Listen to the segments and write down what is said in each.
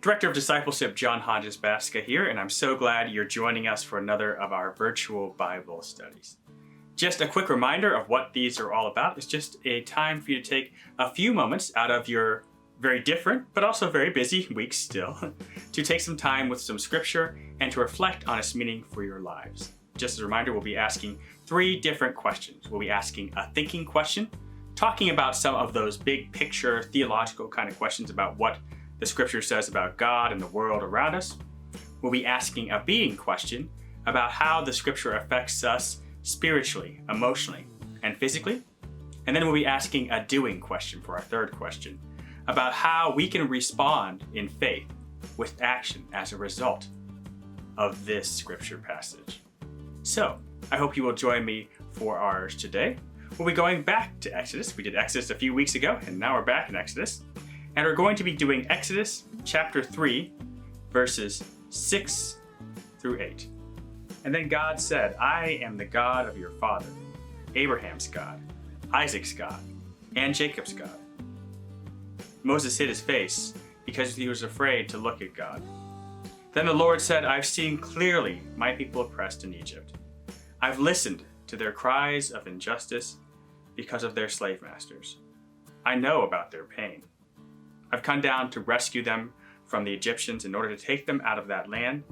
Director of Discipleship John Hodges Baska here, and I'm so glad you're joining us for another of our virtual Bible studies. Just a quick reminder of what these are all about. It's just a time for you to take a few moments out of your very different, but also very busy week still, to take some time with some scripture and to reflect on its meaning for your lives. Just as a reminder, we'll be asking 3 different questions. We'll be asking a thinking question, talking about some of those big picture theological kind of questions about what the scripture says about God and the world around us. We'll be asking a being question about how the scripture affects us spiritually, emotionally, and physically. And then we'll be asking a doing question for our third question about how we can respond in faith with action as a result of this scripture passage. So, I hope you will join me for ours today. We'll be going back to Exodus. We did Exodus a few weeks ago, and now we're back in Exodus. And we're going to be doing Exodus chapter 3, verses 6 through 8. And then God said, I am the God of your father, Abraham's God, Isaac's God, and Jacob's God. Moses hid his face because he was afraid to look at God. Then the Lord said, I've seen clearly my people oppressed in Egypt. I've listened to their cries of injustice because of their slave masters. I know about their pain. I've come down to rescue them from the Egyptians in order to take them out of that land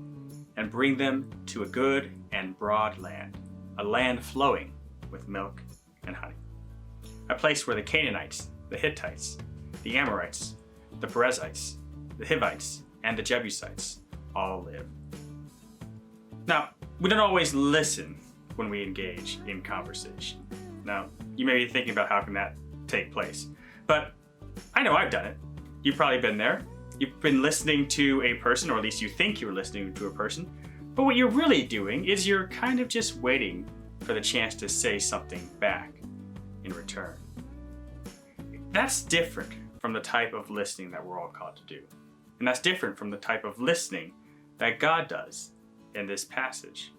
and bring them to a good and broad land, a land flowing with milk and honey. A place where the Canaanites, the Hittites, the Amorites, the Perizzites, the Hivites, and the Jebusites all live. Now, we don't always listen when we engage in conversation. Now, you may be thinking about how can that take place, but I know I've done it. You've probably been there. You've been listening to a person, or at least you think you're listening to a person, but what you're really doing is you're kind of just waiting for the chance to say something back in return. That's different from the type of listening that we're all called to do. And that's different from the type of listening that God does in this passage.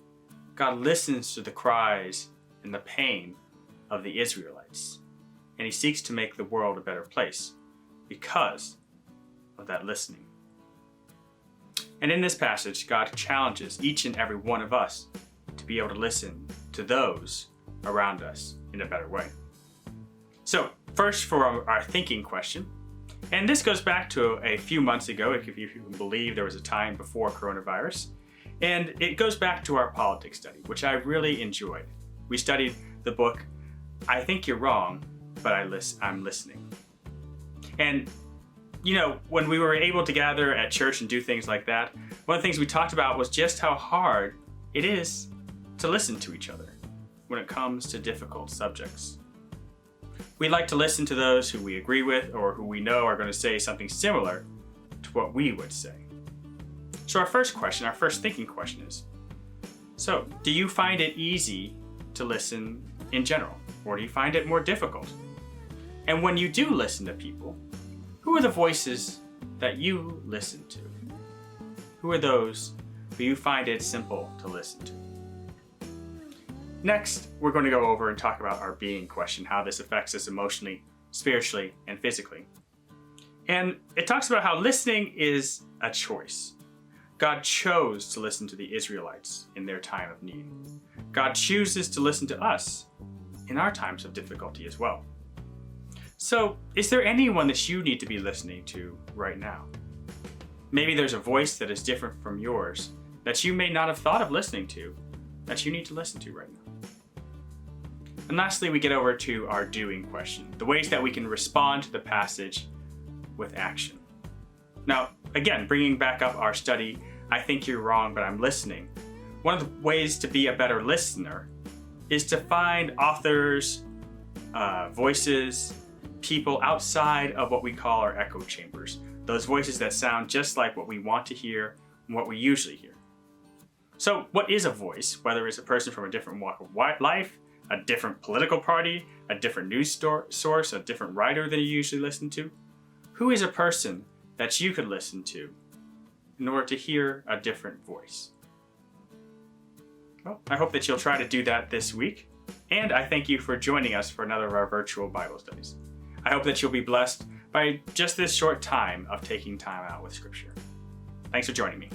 God listens to the cries and the pain of the Israelites, and he seeks to make the world a better place because of that listening. And in this passage, God challenges each and every one of us to be able to listen to those around us in a better way. So, first for our thinking question, and this goes back to a few months ago, if you can believe there was a time before coronavirus, and it goes back to our politics study, which I really enjoyed. We studied the book, I Think You're Wrong, but I'm Listening. And, you know, when we were able to gather at church and do things like that, one of the things we talked about was just how hard it is to listen to each other when it comes to difficult subjects. We like to listen to those who we agree with or who we know are going to say something similar to what we would say. So our first thinking question is, so do you find it easy to listen in general, or do you find it more difficult? And when you do listen to people, who are the voices that you listen to? Who are those who you find it simple to listen to? Next, we're going to go over and talk about our being question, how this affects us emotionally, spiritually, and physically. And it talks about how listening is a choice. God chose to listen to the Israelites in their time of need. God chooses to listen to us in our times of difficulty as well. So, is there anyone that you need to be listening to right now? Maybe there's a voice that is different from yours that you may not have thought of listening to, that you need to listen to right now. And lastly, we get over to our doing question, the ways that we can respond to the passage with action. Now, again, bringing back up our study, I Think You're Wrong, but I'm Listening. One of the ways to be a better listener is to find authors, voices, people outside of what we call our echo chambers, those voices that sound just like what we want to hear and what we usually hear. So what is a voice, whether it's a person from a different walk of life, a different political party, a different news source, a different writer than you usually listen to? Who is a person that you could listen to in order to hear a different voice? Well, I hope that you'll try to do that this week, and I thank you for joining us for another of our virtual Bible studies. I hope that you'll be blessed by just this short time of taking time out with Scripture. Thanks for joining me.